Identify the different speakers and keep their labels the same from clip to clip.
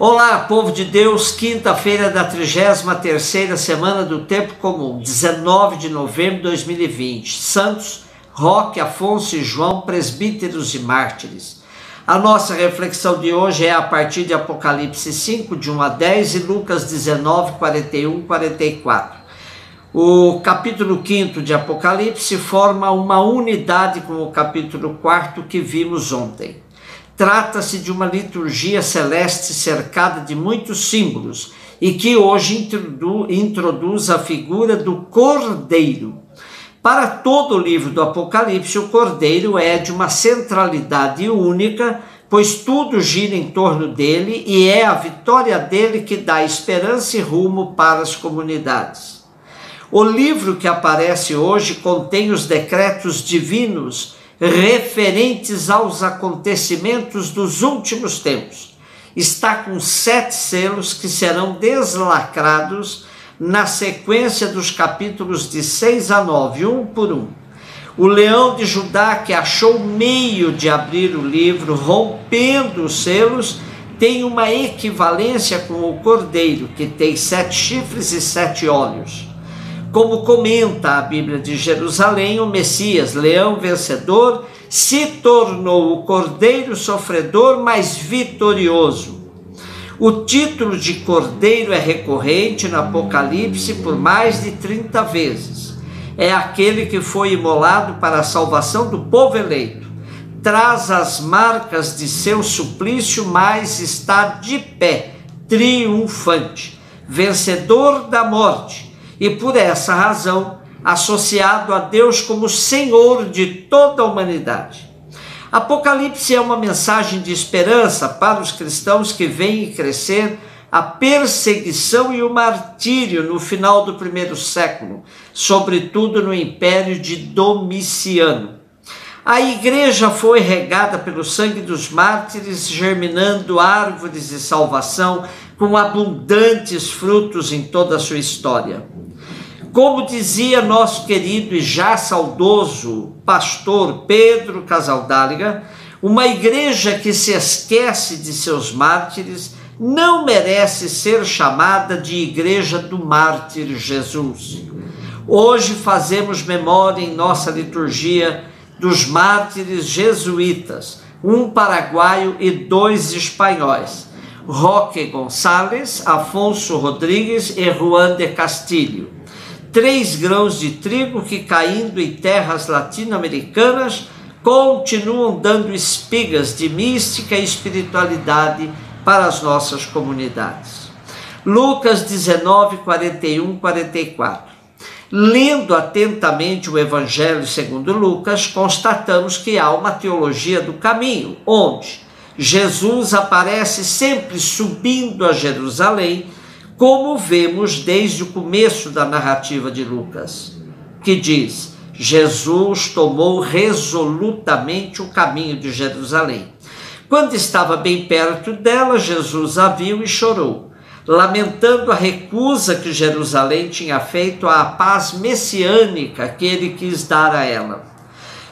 Speaker 1: Olá, povo de Deus, quinta-feira da 33ª semana do Tempo Comum, 19 de novembro de 2020. Santos, Roque, Afonso e João, presbíteros e mártires. A nossa reflexão de hoje é a partir de Apocalipse 5, de 1 a 10 e Lucas 19, 41, 44. O capítulo 5 de Apocalipse forma uma unidade com o capítulo 4 que vimos ontem. Trata-se de uma liturgia celeste cercada de muitos símbolos e que hoje introduz a figura do Cordeiro. Para todo o livro do Apocalipse, o Cordeiro é de uma centralidade única, pois tudo gira em torno dele e é a vitória dele que dá esperança e rumo para as comunidades. O livro que aparece hoje contém os decretos divinos referentes aos acontecimentos dos últimos tempos. Está com 7 selos que serão deslacrados na sequência dos capítulos de 6 a 9, um por um. O leão de Judá, que achou meio de abrir o livro, rompendo os selos, tem uma equivalência com o cordeiro, que tem 7 chifres e 7 olhos. Como comenta a Bíblia de Jerusalém, o Messias, leão vencedor, se tornou o cordeiro sofredor, mas vitorioso. O título de cordeiro é recorrente no Apocalipse por mais de 30 vezes. É aquele que foi imolado para a salvação do povo eleito. Traz as marcas de seu suplício, mas está de pé, triunfante, vencedor da morte. E por essa razão, associado a Deus como Senhor de toda a humanidade. Apocalipse é uma mensagem de esperança para os cristãos que veem crescer a perseguição e o martírio no final do primeiro século, sobretudo no império de Domiciano. A igreja foi regada pelo sangue dos mártires, germinando árvores de salvação com abundantes frutos em toda a sua história. Como dizia nosso querido e já saudoso pastor Pedro Casaldáliga, uma igreja que se esquece de seus mártires não merece ser chamada de igreja do mártir Jesus. Hoje fazemos memória em nossa liturgia dos mártires jesuítas, um paraguaio e 2 espanhóis, Roque Gonçalves, Afonso Rodrigues e Juan de Castilho. 3 grãos de trigo que, caindo em terras latino-americanas, continuam dando espigas de mística e espiritualidade para as nossas comunidades. Lucas 19, 41, 44. Lendo atentamente o Evangelho segundo Lucas, constatamos que há uma teologia do caminho, onde Jesus aparece sempre subindo a Jerusalém, como vemos desde o começo da narrativa de Lucas, que diz: Jesus tomou resolutamente o caminho de Jerusalém. Quando estava bem perto dela, Jesus a viu e chorou, lamentando a recusa que Jerusalém tinha feito à paz messiânica que ele quis dar a ela.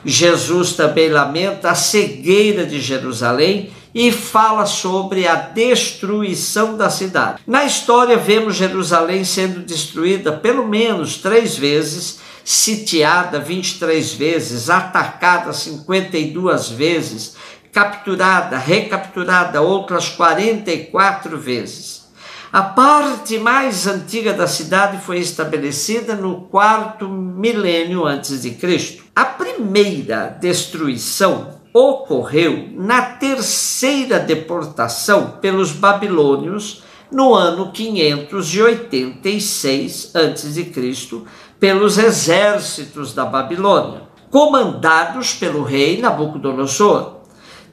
Speaker 1: Jesus também lamenta a cegueira de Jerusalém e fala sobre a destruição da cidade. Na história vemos Jerusalém sendo destruída pelo menos 3 vezes, sitiada 23 vezes, atacada 52 vezes, capturada, recapturada outras 44 vezes. A parte mais antiga da cidade foi estabelecida no 4º milênio antes de Cristo. A primeira destruição ocorreu na 3ª deportação pelos babilônios no ano 586 a.C., pelos exércitos da Babilônia, comandados pelo rei Nabucodonosor.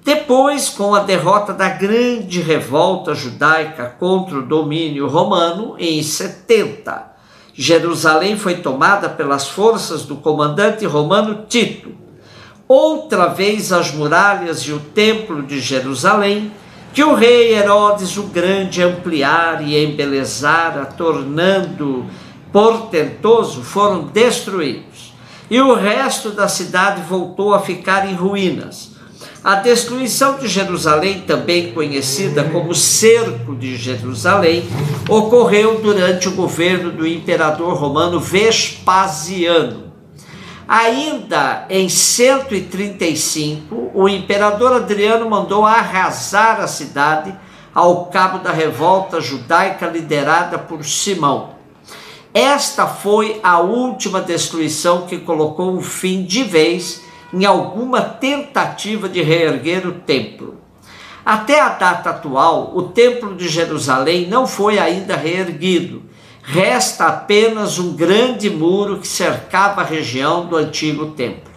Speaker 1: Depois, com a derrota da grande revolta judaica contra o domínio romano em 70, Jerusalém foi tomada pelas forças do comandante romano Tito. Outra vez as muralhas e o templo de Jerusalém, que o rei Herodes o Grande ampliara e embelezara, tornando portentoso, foram destruídos. E o resto da cidade voltou a ficar em ruínas. A destruição de Jerusalém, também conhecida como Cerco de Jerusalém, ocorreu durante o governo do imperador romano Vespasiano. Ainda em 135, o imperador Adriano mandou arrasar a cidade ao cabo da revolta judaica liderada por Simão. Esta foi a última destruição que colocou um fim de vez em alguma tentativa de reerguer o templo. Até a data atual, o templo de Jerusalém não foi ainda reerguido. Resta apenas um grande muro que cercava a região do antigo templo,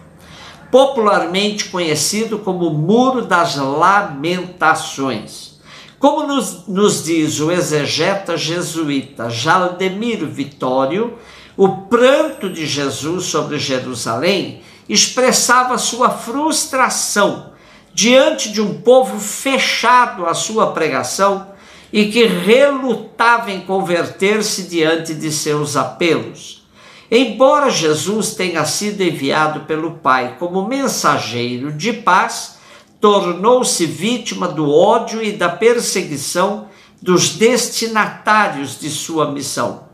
Speaker 1: popularmente conhecido como Muro das Lamentações. Como nos diz o exegeta jesuíta Jaldemiro Vitório, o pranto de Jesus sobre Jerusalém expressava sua frustração diante de um povo fechado à sua pregação e que relutava em converter-se diante de seus apelos. Embora Jesus tenha sido enviado pelo Pai como mensageiro de paz, tornou-se vítima do ódio e da perseguição dos destinatários de sua missão.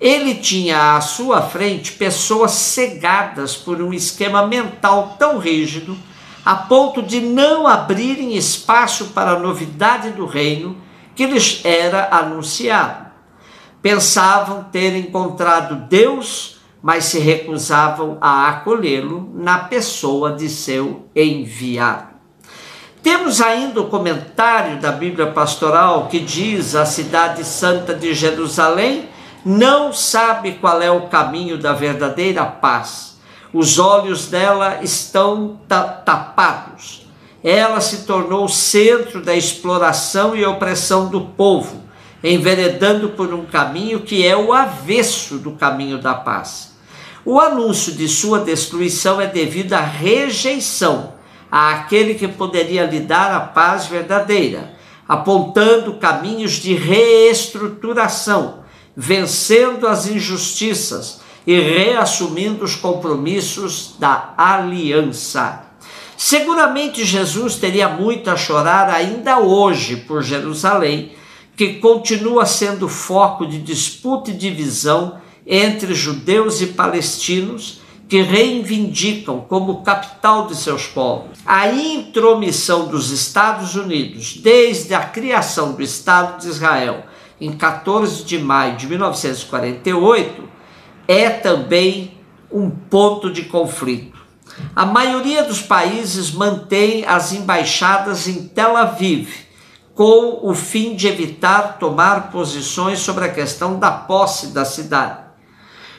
Speaker 1: Ele tinha à sua frente pessoas cegadas por um esquema mental tão rígido, a ponto de não abrirem espaço para a novidade do reino que lhes era anunciado. Pensavam ter encontrado Deus, mas se recusavam a acolhê-lo na pessoa de seu enviado. Temos ainda o comentário da Bíblia Pastoral que diz: a cidade santa de Jerusalém não sabe qual é o caminho da verdadeira paz. Os olhos dela estão tapados. Ela se tornou o centro da exploração e opressão do povo, enveredando por um caminho que é o avesso do caminho da paz. O anúncio de sua destruição é devido à rejeição àquele que poderia lhe dar a paz verdadeira, apontando caminhos de reestruturação, vencendo as injustiças e reassumindo os compromissos da aliança. Seguramente Jesus teria muito a chorar ainda hoje por Jerusalém, que continua sendo foco de disputa e divisão entre judeus e palestinos, que reivindicam como capital de seus povos. A intromissão dos Estados Unidos, desde a criação do Estado de Israel, em 14 de maio de 1948, é também um ponto de conflito. A maioria dos países mantém as embaixadas em Tel Aviv, com o fim de evitar tomar posições sobre a questão da posse da cidade.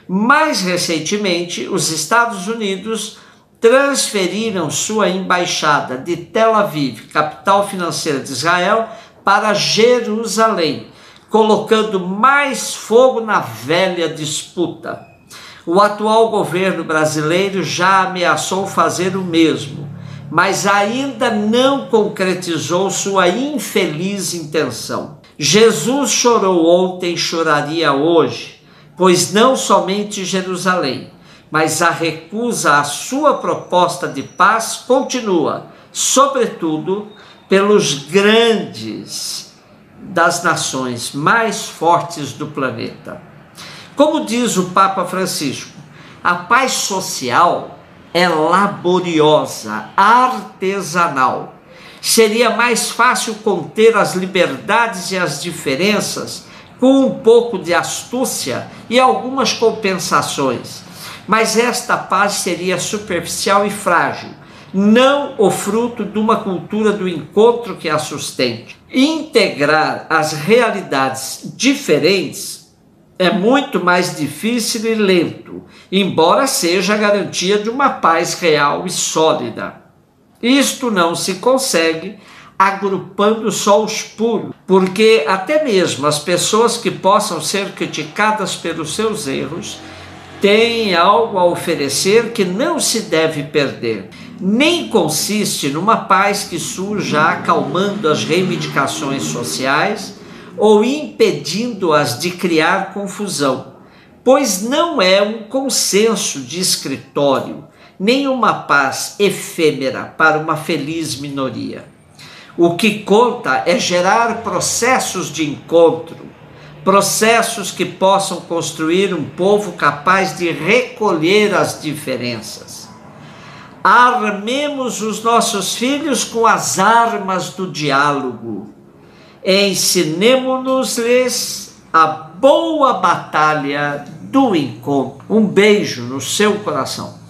Speaker 1: Mais recentemente, os Estados Unidos transferiram sua embaixada de Tel Aviv, capital financeira de Israel, para Jerusalém, colocando mais fogo na velha disputa. O atual governo brasileiro já ameaçou fazer o mesmo, mas ainda não concretizou sua infeliz intenção. Jesus chorou ontem, choraria hoje, pois não somente Jerusalém, mas a recusa à sua proposta de paz continua, sobretudo pelos grandes das nações mais fortes do planeta. Como diz o Papa Francisco, a paz social é laboriosa, artesanal. Seria mais fácil conter as liberdades e as diferenças com um pouco de astúcia e algumas compensações. Mas esta paz seria superficial e frágil, não o fruto de uma cultura do encontro que a sustente. Integrar as realidades diferentes é muito mais difícil e lento, embora seja a garantia de uma paz real e sólida. Isto não se consegue agrupando só os puros, porque até mesmo as pessoas que possam ser criticadas pelos seus erros têm algo a oferecer que não se deve perder. Nem consiste numa paz que surja acalmando as reivindicações sociais ou impedindo-as de criar confusão, pois não é um consenso de escritório, nenhuma paz efêmera para uma feliz minoria. O que conta é gerar processos de encontro, processos que possam construir um povo capaz de recolher as diferenças. Armemos os nossos filhos com as armas do diálogo. Ensinemo-nos-lhes a boa batalha do encontro. Um beijo no seu coração.